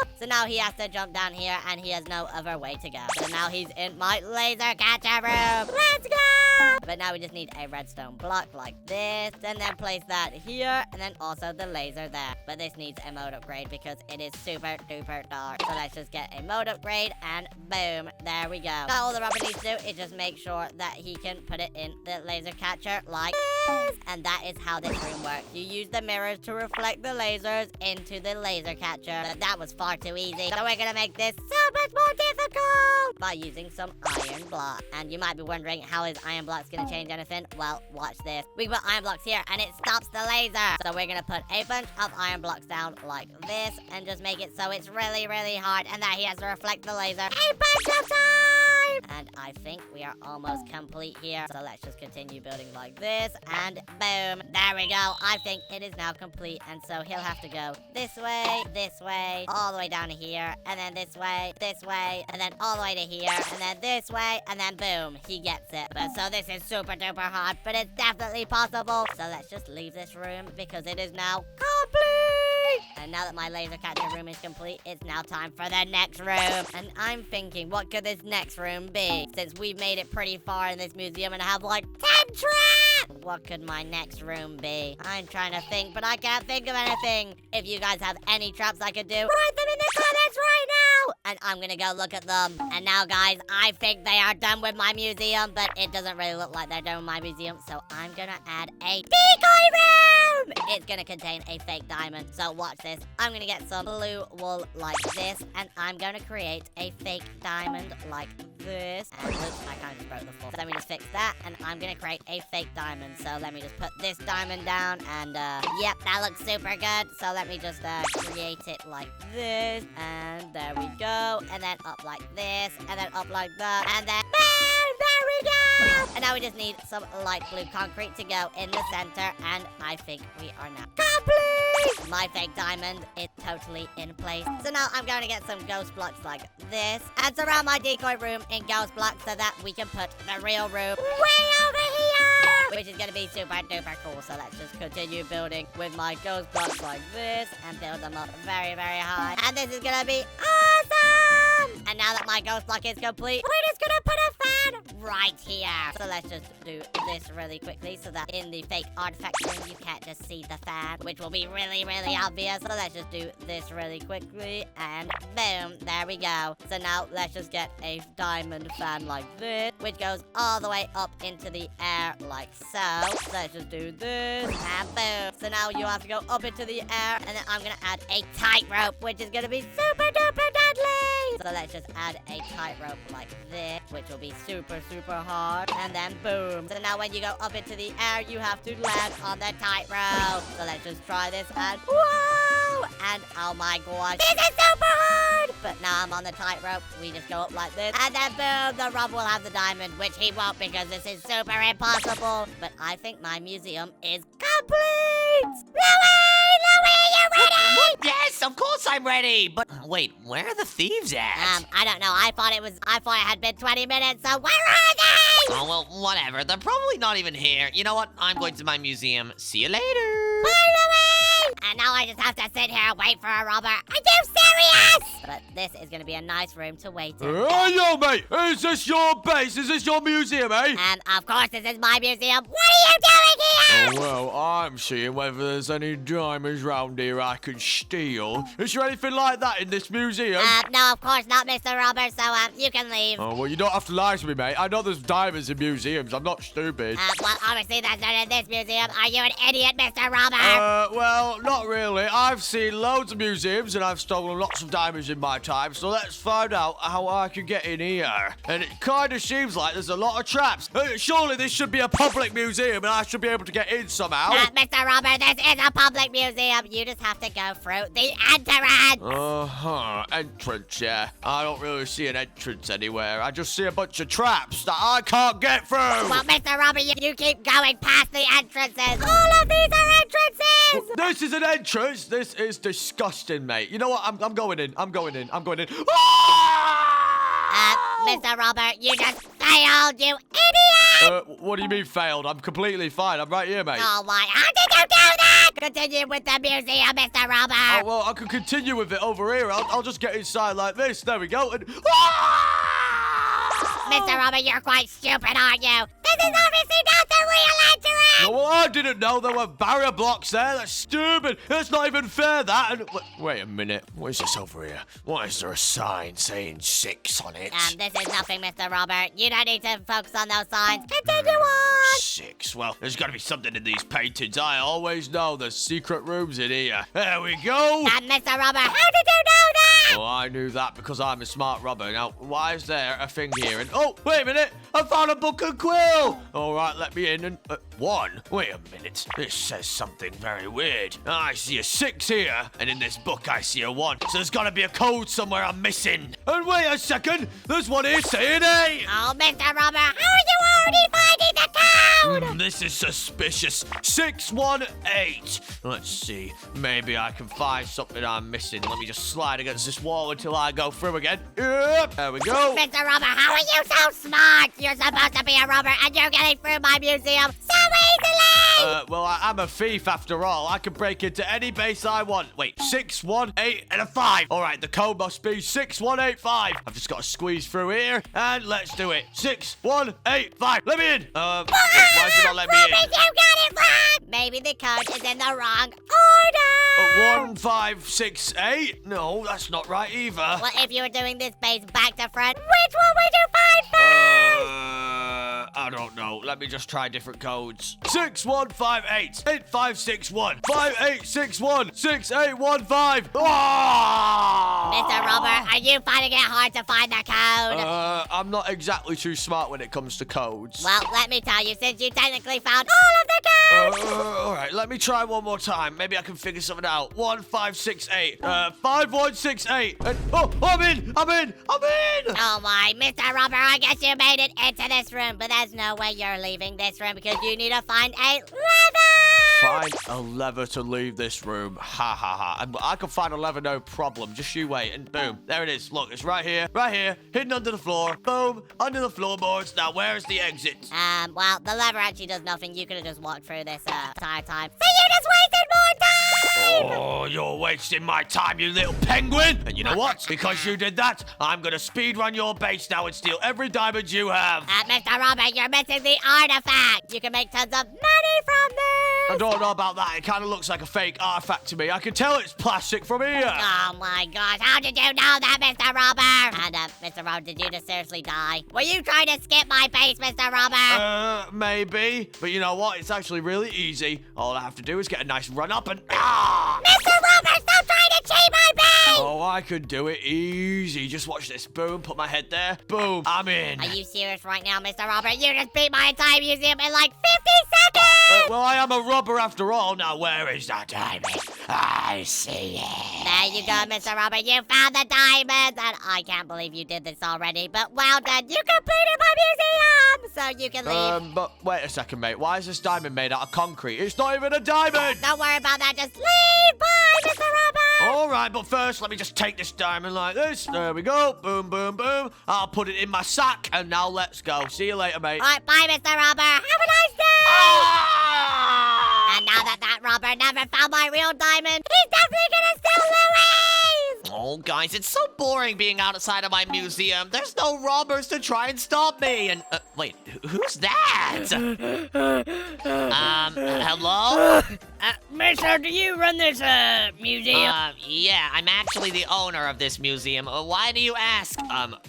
up. So now he has to jump down here, and he has no other way to go. So now he's in my laser catcher room. Let's go. But now we just need a redstone block like this, and then place that here, and then also the laser there. But this needs a mode upgrade because it is super duper dark. So let's just get a mode upgrade, and boom, there we go. Now all the robber needs to do is just make sure that he can put it in the laser catcher like this. And that is how this room works. You use the mirrors to reflect the lasers into the laser catcher. But that was far too easy. So we're gonna make this so much more difficult by using some iron blocks. And you might be wondering, how is iron blocks gonna change anything? Well, watch this. We put iron blocks here, and it stops the laser. So we're gonna put a bunch of iron blocks down like this, and just make it so it's really, really hard, and that he has to reflect the laser a bunch of times. And I think we are almost complete here. So let's just continue building like this, and boom, there we go. I think it is now complete, and so he'll have to go this way, all the way down to here, and then this way, and then all the way to here, and then this way, and then boom, he gets it. But so this is super duper hard, but it's definitely possible. So let's just leave this room because it is now complete. And now that my laser catcher room is complete, it's now time for the next room. And I'm thinking, what could this next room be? Since we've made it pretty far in this museum and have like 10 traps, what could my next room be? I'm trying to think, but I can't think of anything. If you guys have any traps I could do, write them in the comments right now, and I'm gonna go look at them. And now, guys, I think they are done with my museum, but it doesn't really look like they're done with my museum, so I'm gonna add a decoy room. It's gonna contain a fake diamond, so watch this. I'm gonna get some blue wool like this, and I'm gonna create a fake diamond like this. And oops, I kind of just broke the floor. So let me just fix that, and I'm gonna create a fake diamond. So let me just put this diamond down, and yep, that looks super good. So let me just create it like this, and there we go. And then up like this, and then up like that, and then boom, there we go. And now we just need some light blue concrete to go in the center, and I think we are now complete. My fake diamond is totally in place. So now I'm going to get some ghost blocks like this, and surround my decoy room in ghost blocks so that we can put the real room way over here, which is going to be super duper cool. So let's just continue building with my ghost blocks like this, and build them up very, very high. And this is going to be awesome. And now that my ghost block is complete, we're just going to put a fan right here. So let's just do this really quickly so that in the fake artifact room you can't just see the fan, which will be really, really obvious. So let's just do this really quickly, and boom, there we go. So now let's just get a diamond fan like this, which goes all the way up into the air like so. So let's just do this, and boom. So now you have to go up into the air, and then I'm gonna add a tightrope, which is gonna be super duper deadly. So let's just add a tightrope like this, which will be super, super hard, and then boom. So now when you go up into the air, you have to land on the tightrope. So let's just try this, and whoa! And oh my gosh, this is super hard! But now I'm on the tightrope. We just go up like this, and then boom, the robber will have the diamond, which he won't because this is super impossible. But I think my museum is complete! Louie, are you ready? What? Yes, of course I'm ready. But wait, where are the thieves at? I don't know. I thought it had been 20 minutes, so where are they? Oh, well, whatever. They're probably not even here. You know what? I'm going to my museum. See you later. Bye, Louie! And now I just have to sit here and wait for a robber. Are you serious? But this is going to be a nice room to wait in. Hey, yo, mate! Is this your base? Is this your museum, eh? Of course this is my museum. What are you doing here? Oh, well, I'm seeing whether there's any diamonds round here I can steal. Is there anything like that in this museum? No, of course not, Mr. Robber, so, you can leave. Oh, well, you don't have to lie to me, mate. I know there's diamonds in museums. I'm not stupid. Well, obviously that's not in this museum. Are you an idiot, Mr. Robber? Well, not really. I've seen loads of museums and I've stolen lots of diamonds in my time, so let's find out how I can get in here. And it kind of seems like there's a lot of traps. Surely this should be a public museum and I should be able to get in somehow. Mr. Robber, this is a public museum. You just have to go through the entrance. Entrance, yeah. I don't really see an entrance anywhere. I just see a bunch of traps that I can't get through. Well, Mr. Robber, you keep going past the entrances. All of these are entrances. This is an entrance. This is disgusting, mate. You know what? I'm going in. I'm going in. Ah! Mr. Robber, you just failed, you idiot! What do you mean failed? I'm completely fine. I'm right here, mate. Oh my, how did you do that? Continue with the museum, Mr. Robber. Oh, well, I can continue with it over here. I'll just get inside like this. There we go. And... Mr. Robber, you're quite stupid, aren't you? This is obviously not the real entrance! No, well, I didn't know there were barrier blocks there. That's stupid. That's not even fair, that. And, wait a minute. What is this over here? Why is there a sign saying 6 on it? This is nothing, Mr. Robber. You don't need to focus on those signs. Continue on! 6. Well, there's got to be something in these paintings. I always know there's secret rooms in here. There we go. Mr. Robber, how did you know that? Oh, I knew that because I'm a smart robber. Now, why is there a thing here? And oh, wait a minute. I found a book of quill. All right, let me in. And 1. Wait a minute. This says something very weird. I see a 6 here, and in this book I see a 1. So there's got to be a code somewhere I'm missing. And wait a second. There's one here saying 8. Oh, Mr. Robber, how are you already finding the code? This is suspicious. 618. Let's see. Maybe I can find something I'm missing. Let me just slide against this wall until I go through again. Yep. There we go. Mr. Robber, how are you so smart? You're supposed to be a robber, and you're getting through my museum so easily! Well, I'm a thief after all. I can break into any base I want. Wait, 618 and a 5. All right, the code must be 6185. I've just got to squeeze through here, and let's do it. 6185. Let me in. Why is it not letting me in? You got it wrong! Maybe the code is in the wrong order! 1568? No, that's not right either. Well, if you were doing this base back to front, which one would you find first? I don't know. Let me just try different codes. 6158 8561 5861 6815. Mr. Robber, are you finding it hard to find the code? I'm not exactly too smart when it comes to codes. Well, let me tell you, since you technically found all of the codes. All right, let me try one more time. Maybe I can figure something out. 1568 5168. And, I'm in. Oh my, Mr. Robber, I guess you made it into this room, but there's no way you're leaving this room because you need to find a lever! Find a lever to leave this room. Ha ha ha. I can find a lever, no problem. Just you wait, and boom. There it is. Look, it's right here, hidden under the floor. Boom, under the floorboards. Now, where's the exit? Well, the lever actually does nothing. You could have just walked through this entire time. So you just wasted more time! Oh, you're wasting my time, you little penguin! And you know what? Because you did that, I'm gonna speedrun your base now and steal every diamond you have. Mr. Robber, you're missing the artifact. You can make tons of money from this. I don't know about that. It kind of looks like a fake artifact to me. I can tell it's plastic from here. Oh my gosh, how did you know that, Mr. Robber? And, Mr. Robber, did you just seriously die? Were you trying to skip my base, Mr. Robber? Maybe. But you know what? It's actually really easy. All I have to do is get a nice run up and... Mr. Robber, stop trying to cheat my base! Oh, I could do it easy. Just watch this. Boom, put my head there. Boom, I'm in. Are you serious right now, Mr. Robber? You just beat my entire museum in like 50 seconds! Well, I am a robber after all. Now, where is that diamond? I see it. There you go, Mr. Robber. You found the diamonds, and I can't believe you did this already, but well done. You completed my museum, so you can leave. But wait a second, mate. Why is this diamond made out of concrete? It's not even a diamond. Don't worry about that. Just leave. Bye, Mr. Robber. All right, but first, let me just take this diamond like this. There we go. Boom, boom, boom. I'll put it in my sack, and now let's go. See you later, mate. All right, bye, Mr. Robber. Have a nice day. And now that robber never found my real diamond, he's definitely gonna steal Louie's. Oh, Oh, guys, it's so boring being outside of my museum. There's no robbers to try and stop me. And, wait, who's that? Hello? Mister, do you run this, museum? Yeah, I'm actually the owner of this museum. Why do you ask?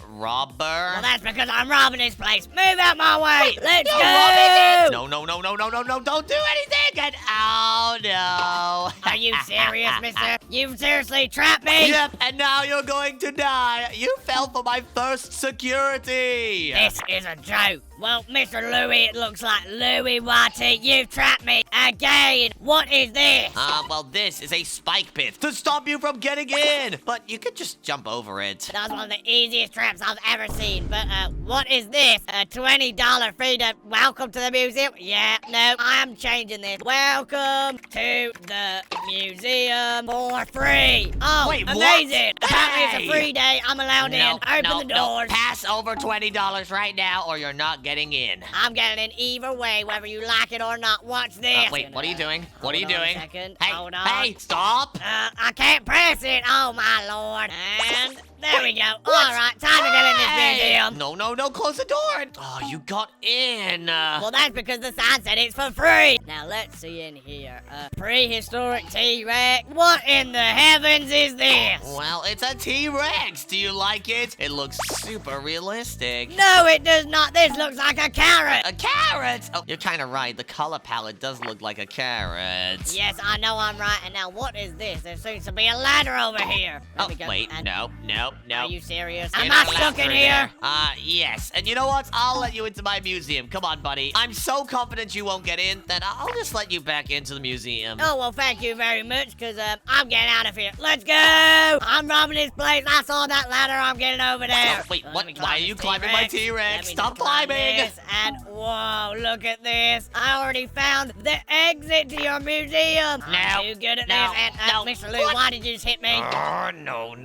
Robber? Well, that's because I'm robbing this place. Move out my way. Let's You're go. robbing it! No, don't do anything! And, oh, no. Are you serious, mister? You seriously trapped me? Yep, and now you're going to die. You fell for my first security. This is a joke. Well, Mr. Louie, it looks like Louie Watty, you've trapped me again. What is this? Well, this is a spike pit to stop you from getting in. But you could just jump over it. That was one of the easiest traps I've ever seen. But, what is this? A $20 fee to welcome to the museum? Yeah, no, I'm changing this. Welcome to the museum for free. Oh, wait, what? amazing. Apparently Hey. it's a free day. I'm allowed in. Open the doors. Pass over $20 right now or you're not getting in. I'm getting in either way, whether you like it or not. Watch this. Wait, what are you doing? What are you Hold on a doing? second. Hey, Hold on. hey, stop. I can't press it. Oh, my lord. And there we go. All right, time to get in this Hey. museum. No, close the door. Oh, you got in. Well, that's because the sign said it's for free. Now, let's see in here. Prehistoric T-Rex. What in the heavens is this? Well, it's a T-Rex. Do you like it? It looks super realistic. No, it does not. This looks like a carrot. A carrot? Oh, you're kind of right. The color palette does look like a carrot. Yes, I know I'm right. And now, what is this? There seems to be a ladder over here. Let Oh, me go. wait, And- no. Are you serious? You're Am not I allowed stuck in through here? there. Yes. And you know what? I'll let you into my museum. Come on, buddy. I'm so confident you won't get in that I'll just let you back into the museum. Oh, well, thank you very much, because I'm getting out of here. Let's go! I'm robbing this place. I saw that ladder. I'm getting over there. Oh, wait, Let what? me Why climb are you this climbing my T-Rex. T-Rex? Let me Stop just climb climbing. this, and whoa, look at this. I already found the exit to your museum. I'm too good at this. And, Mr. Lou, What? why did you just hit me? Oh, no.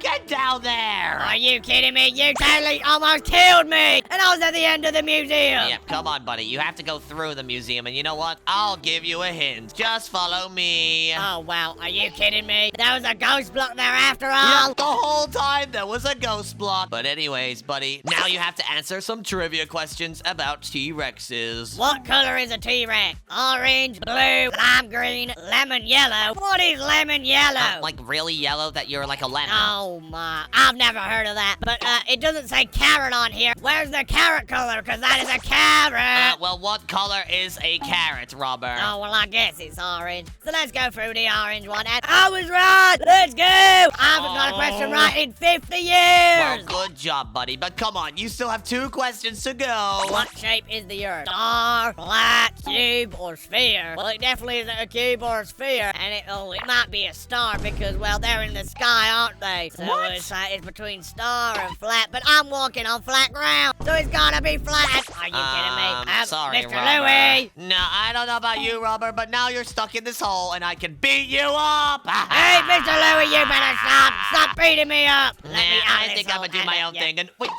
Get down there. Are you kidding me? You totally almost killed me. And I was at the end of the museum. Yep, come on, buddy. You have to go through the museum, and you know what? I'll give you a hint. Just follow me. Oh, wow. Are you kidding me? There was a ghost block there after all. Yeah, the whole time there was a ghost block. But anyways, buddy, now you have to answer some trivia questions about T-Rexes. What color is a T-Rex? Orange, blue, lime green, lemon yellow. What is lemon yellow? Like really yellow that you're like a lemon. Oh my, I've never heard of that. But it doesn't say carrot on here. Where's the carrot color? Because that is a carrot. Well, what color is a carrot, Robber? Oh, well, I guess it's orange. So let's go through the orange one. And I was right. Let's go. I haven't got a question right in 50 years. Well, good job, buddy. But come on, you still have 2 questions to go. What shape is the Earth? Star, flat, cube, or sphere? Well, it definitely isn't a cube or a sphere, and it might be a star because, well, they're in the sky, aren't they? So What? it's between star and flat, but I'm walking on flat ground, so it's gotta be flat. Are you kidding me? Sorry, Mr. Robber. Louie. No, I don't know about you, Robber, but now you're stuck in this hole, and I can beat you up. Hey, Mr. Louie, you better stop. Stop beating me up. Let me out I of this think I'm hole. gonna do my And, own yeah, thing. And wait,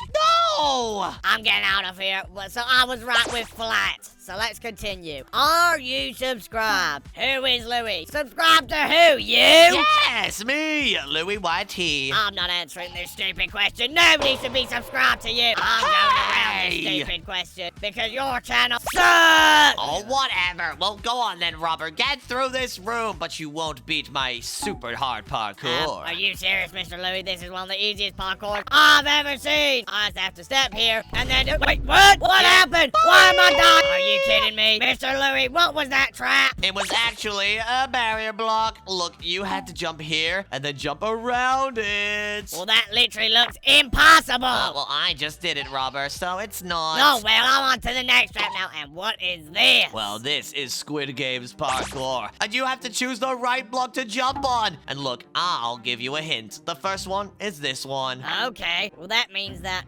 no! I'm getting out of here. Well, so I was right with flat. So let's continue. Are you subscribed? Who is Louie? Subscribe to who? You? Yes, me, Louie Whitey. I'm not answering this stupid question. Nobody should be subscribed to you. I'm going around this Hey! stupid question because your channel sucks. Oh, whatever. Well, go on then, Robber. Get through this room, but you won't beat my super hard parkour. Are you serious, Mr. Louie? This is one of the easiest parkours I've ever seen. I just have to step here and then wait, what? What happened? Why am I dying? Are you kidding me? Mr. Louie, what was that trap? It was actually a barrier block. Look, you had to jump here and then jump around it. Well, that literally looks impossible. Well, I just did it, Robber, so it's not. Oh, well, I'm on to the next trap now. And what is this? Well, this is Squid Game's parkour. And you have to choose the right block to jump on. And look, I'll give you a hint. The first one is this one. Okay, well, that means that,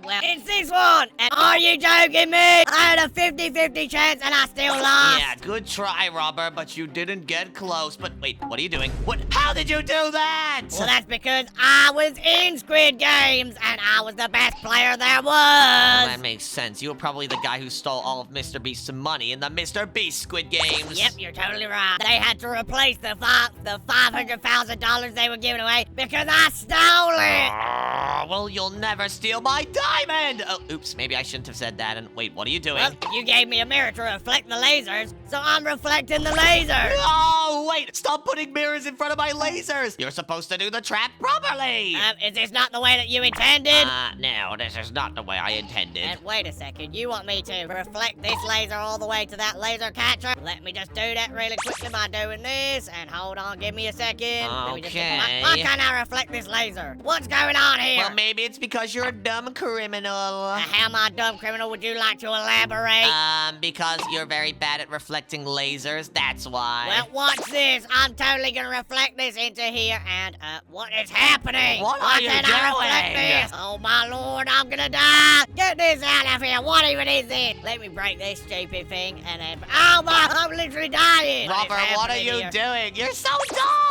well, it's this one. And are you joking me? I had a 50-50 chance and I still lost. Yeah, good try, Robber, but you didn't get close. But wait, what are you doing? What? How How did you do that? Well, that's because I was in Squid Games, and I was the best player there Well, was. that makes sense. You were probably the guy who stole all of Mr. Beast's money in the Mr. Beast Squid Games. Yep, you're totally right. They had to replace the $500,000 they were giving away because I stole it. Oh, well, you'll never steal my diamond! Oh, oops, maybe I shouldn't have said that. And wait, what are you doing? Well, you gave me a mirror to reflect the lasers, so I'm reflecting the lasers. Oh, wait! Stop putting mirrors in front of my lasers! You're supposed to do the trap properly! Is this not the way that you intended? No, this is not the way I intended. And wait a second, you want me to reflect this laser all the way to that laser catcher? Let me just do that really quickly by doing this, and hold on, give me a second. Let me just Okay. why can't I reflect this laser? What's going on here? Well, maybe it's because you're a dumb criminal. How, my dumb criminal, would you like to elaborate? Because you're very bad at reflecting lasers, that's why. Well, watch this. I'm totally gonna reflect this into here, and, what is happening? What Why are you can't I reflect doing? this? Oh, my lord, I'm gonna die. Get this out of here. What even is this? Let me break this stupid thing, and then, oh my, I'm literally dying. Robert, what are you doing? You're so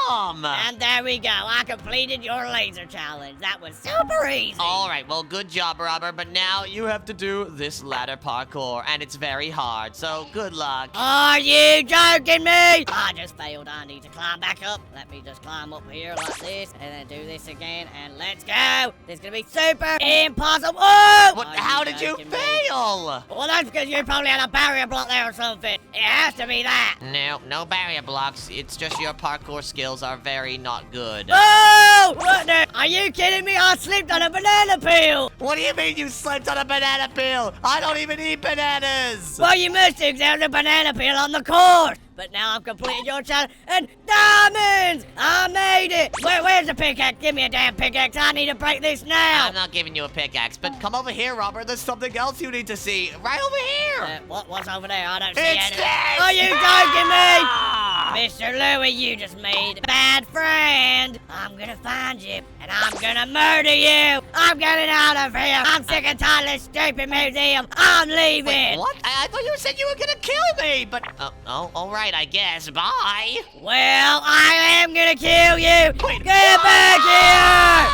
dumb! And there we go. I completed your laser challenge. That was super easy. Alright, well, good job, Robert, but now you have to do this ladder parkour, and it's very hard, so good luck. Are you joking me? I just failed. I need to climb back up. Let me just climb up here like this, and then do this again, and let's go. This is gonna be super impossible. What, Are how did you joking me? fail? Well, that's because you probably had a barrier block there or something. It has to be that. No, no barrier blocks. It's just your parkour skills are very not good. Oh! What the? Are you kidding me? I slipped on a banana peel. What do you mean you slipped on a banana peel? I don't even eat bananas! Well, you must have, 'cause there was a banana peel on the course. But now I've completed your challenge, and diamonds! I made it! Where's the pickaxe? Give me a damn pickaxe. I need to break this now. I'm not giving you a pickaxe, but come over here, Robert. There's something else you need to see. Right over here! What's over there? I don't see It's anything. this! Are you joking me? Ah! Mr. Louie, you just made a bad friend. I'm gonna find you, and I'm gonna murder you. I'm getting out of here. I'm sick and tired of this stupid museum. I'm leaving. Wait, what? I thought you said you were gonna kill me, but... Oh, alright, I guess. Bye! Well, I am gonna kill you. Wait, Get back here.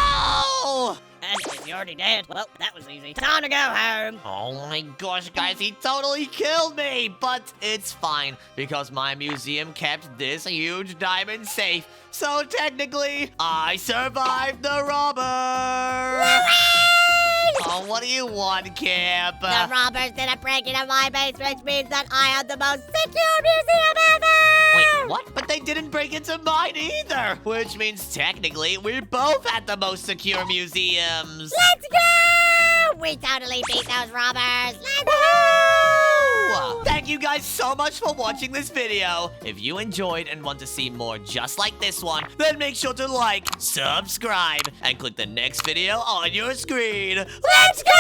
Oh! And if you're already dead, well, that was easy. Time to go home. Oh my gosh, guys, he totally killed me! But it's fine, because my museum kept this huge diamond safe. So technically, I survived the robber! Oh, what do you want, Kip? The robbers didn't break into my base, which means that I have the most secure museum ever! Wait, what? But they didn't break into mine either! Which means technically, we both had the most secure museums! Let's go! We totally beat those robbers! Let's go! Thank you guys so much for watching this video. If you enjoyed and want to see more just like this one, then make sure to like, subscribe, and click the next video on your screen. Let's go!